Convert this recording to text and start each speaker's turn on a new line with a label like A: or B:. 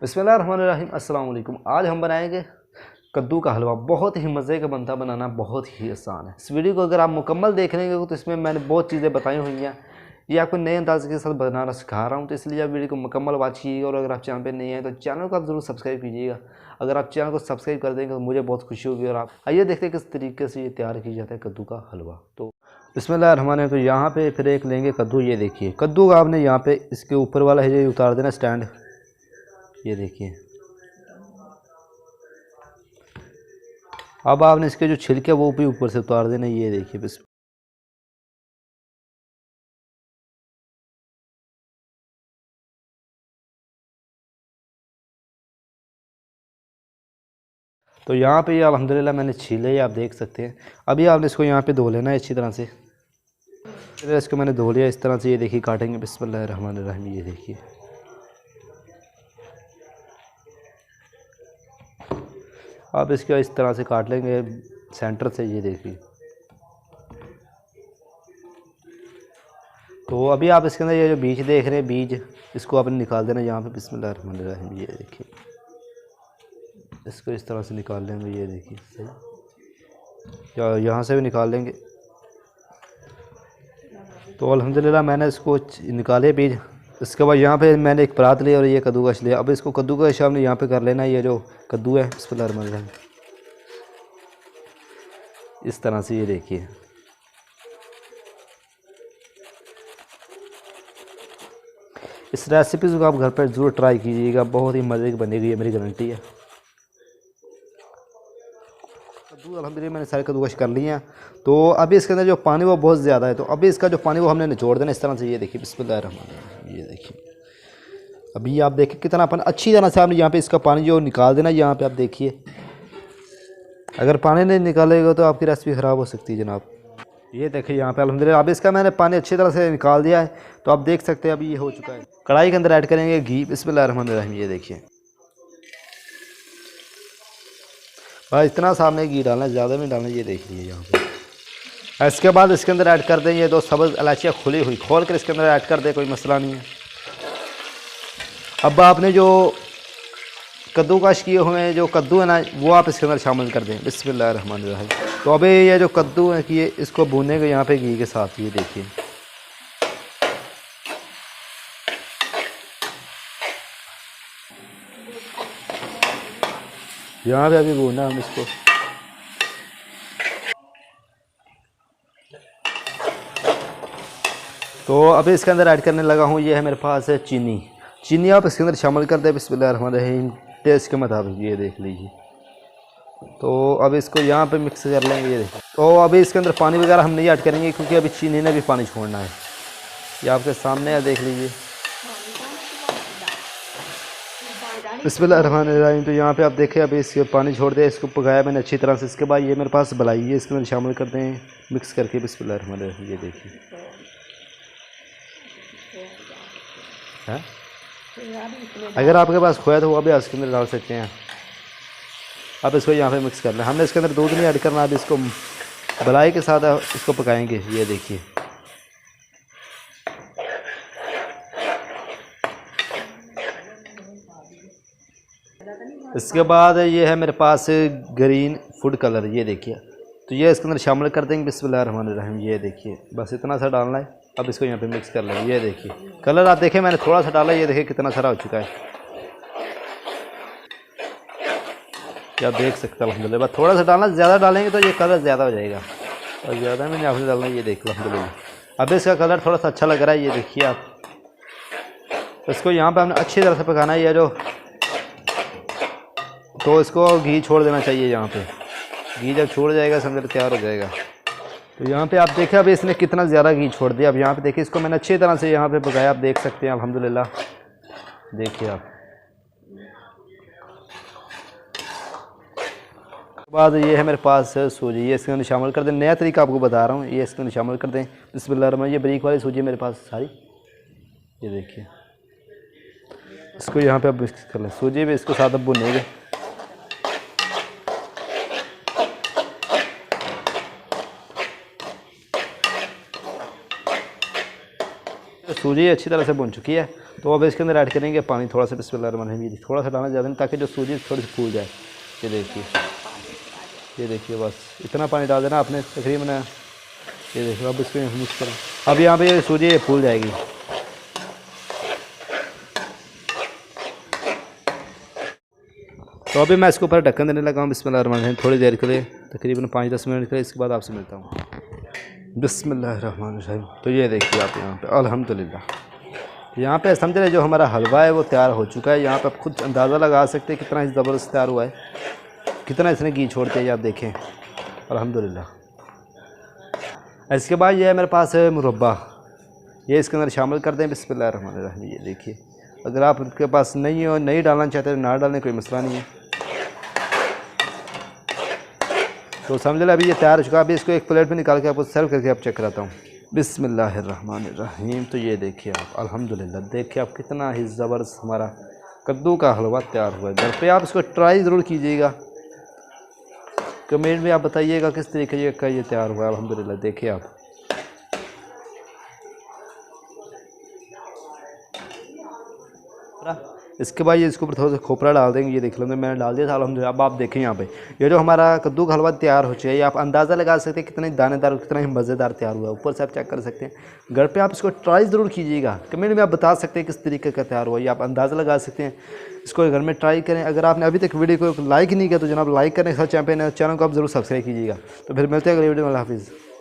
A: बिस्मिल्लाहिर्रहमानिर्रहीम अस्सलाम वालेकुम। आज हम बनाएंगे कद्दू का हलवा। बहुत ही मज़े का बनता, बनाना बहुत ही आसान है। इस वीडियो को अगर आप मुकम्मल देख लेंगे तो इसमें मैंने बहुत चीज़ें बताई हुई हैं। ये आपको नए अंदाज के साथ बनाना सिखा रहा हूँ, तो इसलिए आप वीडियो को मुकम्मल वॉच कीजिएगा। और अगर आप चैनल पर नहीं हैं तो चैनल को आप ज़रूर सब्सक्राइब कीजिएगा। अगर आप चैनल को सब्सक्राइब कर देंगे तो मुझे बहुत खुशी होगी। और आप आइए देखते हैं किस तरीके से ये तैयार किया जाता है कद्दू का हलवा। तो बिस्मिल्लाहिर्रहमानिर्रहीम। तो यहाँ पे फिर एक लेंगे कद्दू। ये देखिए कद्दू का आपने यहाँ पे इसके ऊपर वाला है ये उतार देना स्टैंड। ये देखिए, अब आपने इसके जो छिलके वो भी ऊपर से उतार देना। ये देखिए बस। तो यहाँ पे ये अल्हम्दुलिल्लाह मैंने छीले, ये आप देख सकते हैं। अभी आपने इसको यहाँ पे धो लेना है अच्छी तरह से। फिर इसको मैंने धो लिया इस तरह से। ये देखिए काटेंगे। बिस्मिल्लाहिर्रहमानिर्रहीम। ये देखिए, आप इसको इस तरह से काट लेंगे सेंटर से। ये देखिए, तो अभी आप इसके अंदर ये जो बीज देख रहे हैं, बीज इसको आपने निकाल देना यहाँ पे। बिस्मिल्लाहिर्रहमानिर्रहीम। ये देखिए, इसको इस तरह से निकाल लेंगे। ये देखिए सही, या यहाँ से भी निकाल लेंगे। तो अल्हम्दुलिल्लाह मैंने इसको निकाले बीज। इसके बाद यहाँ पे मैंने एक परात लिया और ये कद्दूकश लिया। अब इसको कद्दूकश हमने यहाँ पे कर लेना है। ये जो कद्दू है बिस्मिल्लाहिर्रहमानिर्रहीम, इस तरह से। ये देखिए, इस रेसिपी को आप घर पर ज़रूर ट्राई कीजिएगा, बहुत ही मज़े की बनेगी, ये मेरी गारंटी है। कद्दू अल्हम्दुलिल्लाह मैंने सारे कद्दूकश कर लिए हैं। तो अभी इसके अंदर जो पानी वो बहुत ज़्यादा है, तो अभी इसका जो पानी वो हमने निचोड़ देना इस तरह से। ये देखिए बिस्मिल्लाहिर्रहमानिर्रहीम। ये देखिए, अभी आप देखिए कितना पानी अच्छी तरह से आपने यहाँ पे इसका पानी जो निकाल देना। यहाँ पे आप देखिए, अगर पानी नहीं निकालेगा तो आपकी रेसिपी ख़राब हो सकती है जनाब। ये देखिए यहाँ पे अल्हम्दुलिल्लाह अब इसका मैंने पानी अच्छी तरह से निकाल दिया है। तो आप देख सकते हैं अभी ये हो चुका है। कढ़ाई के अंदर ऐड करेंगे घी। बिस्मिल्लाहिर्रहमानिर्रहीम। ये देखिए, बस इतना सामने घी डालना है, ज़्यादा नहीं डालना। ये देख लीजिए यहाँ पे। इसके बाद इसके अंदर ऐड कर दें ये दो सब्ज़ इलायचियाँ खुली हुई, खोल कर इसके अंदर ऐड कर दे, कोई मसला नहीं है। अब आपने जो कद्दूकश किए हुए हैं जो कद्दू है ना, वो आप इसके अंदर शामिल कर दें। बिस्मिल्लाहिर्रहमानिर्रहीम। तो अभी ये जो कद्दू है कि इसको भूनेंगे यहाँ पे घी के साथ। ये देखिए, यहाँ पे अभी भूनना हम इसको। तो अभी इसके अंदर ऐड करने लगा हूँ। ये है मेरे पास है चीनी। चीनी आप इसके अंदर शामिल कर दें बिस्मिल्लाहिर्रहमानिर्रहीम, टेस्ट के मुताबिक। ये देख लीजिए। तो अब इसको यहाँ पे मिक्स कर लेंगे। ये देखिए, तो अभी इसके अंदर पानी वगैरह हम नहीं ऐड करेंगे क्योंकि अभी चीनी ने भी पानी छोड़ना है। ये आपके सामने है, देख लीजिए। बिस्मिल्लाहिर्रहमानिर्रहीम। तो यहाँ पे आप देखें अभी इसके पानी छोड़ दिया, इसको पकाया मैंने अच्छी तरह से। इसके बाद ये मेरे पास मलाई है, इसके अंदर शामिल करते हैं मिक्स करके। बिस्मिल्लाहिर्रहमानिर्रहीम। ये देखिए है, अगर आपके पास खोया तो वो भी इसके अंदर डाल सकते हैं। अब इसको यहाँ पे मिक्स करना है। हमने इसके अंदर दूध नहीं ऐड करना। अब इसको मलाई के साथ इसको पकाएंगे। ये देखिए, इसके बाद ये है मेरे पास ग्रीन फूड कलर। ये देखिए, तो ये इसके अंदर शामिल कर देंगे। बिस्मिल्लाहिर्रहमानिर्रहीम। ये देखिए, बस इतना सा डालना है। अब इसको यहाँ पे मिक्स कर लेंगे। ये देखिए कलर आप देखें, मैंने थोड़ा सा डाला। ये देखिए कितना सारा हो चुका है, क्या देख सकते हैं अल्हम्दुलिल्लाह। बस थोड़ा सा डालना, ज़्यादा डालेंगे तो ये कलर ज़्यादा हो जाएगा, और ज़्यादा में नहीं आपने डालना। ये देखो अल्हम्दुलिल्लाह अब इसका कलर थोड़ा सा अच्छा लग रहा है। ये देखिए आप, इसको यहाँ पर हमने अच्छी तरह से पकाना है। ये जो, तो इसको घी छोड़ देना चाहिए यहाँ पे। घी जब छोड़ जाएगा समझ तैयार हो जाएगा। तो यहाँ पे आप देखें अभी इसने कितना ज़्यादा घी छोड़ दिया। अब यहाँ पे देखिए, इसको मैंने अच्छी तरह से यहाँ पे पकाया, आप देख सकते हैं अल्हम्दुलिल्लाह। देखिए आप, बाद ये है मेरे पास सूजी। ये इसके अंदर शामिल कर दें। नया तरीका आपको बता रहा हूँ, ये इसके अंदर शामिल कर दें। बिस्मिल्लाहिर्रहमानिर्रहीम। ये बारीक वाली सूजी मेरे पास सारी। ये देखिए, इसको यहाँ पे अब मिक्स कर लें। सूजी भी इसको साथ अब भुनेंगे। सूजी अच्छी तरह से भुन चुकी है। तो अब इसके अंदर ऐड करेंगे पानी थोड़ा सा, बिस्मिल्लाहिर्रहमानिर्रहीम। थोड़ा सा डालना ज़्यादा नहीं, ताकि जो सूजी थोड़ी सी फूल जाए। ये देखिए बस इतना पानी डाल देना आपने तकरीबन। ये देखिए अब इसको मिक्स करें। अब यहाँ पे सूजी फूल जाएगी। तो अभी मैं इसके ऊपर ढक्कन देने लगा हूँ बिस्मिल्लाहिर्रहमानिर्रहीम, थोड़ी देर के लिए, तकरीबन 5-10 मिनट के लिए। इसके बाद आपसे मिलता हूँ बिस्मिल्लाहिर्रहमानिर्रहीम। तो ये देखिए आप यहाँ पे अल्हम्दुलिल्लाह यहाँ पे समझ रहे जो हमारा हलवा है वो तैयार हो चुका है। यहाँ पे आप खुद अंदाज़ा लगा सकते हैं कितना ज़बरदस्त तैयार हुआ है, कितना इसने घी छोड़ते हैं, आप देखें अल्हम्दुलिल्लाह। इसके बाद ये है मेरे पास है मुरब्बा, ये इसके अंदर शामिल कर दें बिस्मिल्लाहिर्रहमानिर्रहीम। ये देखिए, अगर आप उनके पास नहीं हो, नहीं डालना चाहते तो ना डालने, कोई मसला नहीं है। तो समझ लें अभी ये तैयार हो चुका है। अभी इसको एक प्लेट में निकाल के आपको सर्व करके आप चेक कराता हूँ बिस्मिल्लाहिर्रहमानिर्रहीम। तो ये देखिए आप अल्हम्दुलिल्लाह, देखिए आप कितना ही ज़बरदस्त हमारा कद्दू का हलवा तैयार हुआ है। घर पे आप इसको ट्राई ज़रूर कीजिएगा, कमेंट में आप बताइएगा किस तरीके का ये तैयार हुआ है। अल्हम्दुलिल्लाह देखिए आप, इसके बाद ये इसके ऊपर थोड़ा सा खोपरा डाल देंगे। ये देख लो मैंने डाल दिया था अल्हम्दुलिल्लाह। अब आप देखें यहाँ पे ये जो हमारा कद्दू का हलवा तैयार हो चुका है, ये आप अंदाज़ा लगा सकते हैं कितने दानेदार और कितना ही मज़ेदार तैयार हुआ है। ऊपर से आप चेक कर सकते हैं। घर पे आप इसको ट्राई ज़रूर कीजिएगा, कमेंट में आप बता सकते हैं किस तरीके का तैयार हुआ, ये आप अंदाज़ा लगा सकते हैं। इसको घर में ट्राई करें। अगर आपने अभी तक वीडियो को लाइक नहीं किया तो जनाब लाइक करें, चैनल को आप ज़रूर सब्सक्राइब कीजिएगा। तो फिर मिलते हैं अगले वीडियो में। अल्लाह हाफ़िज़।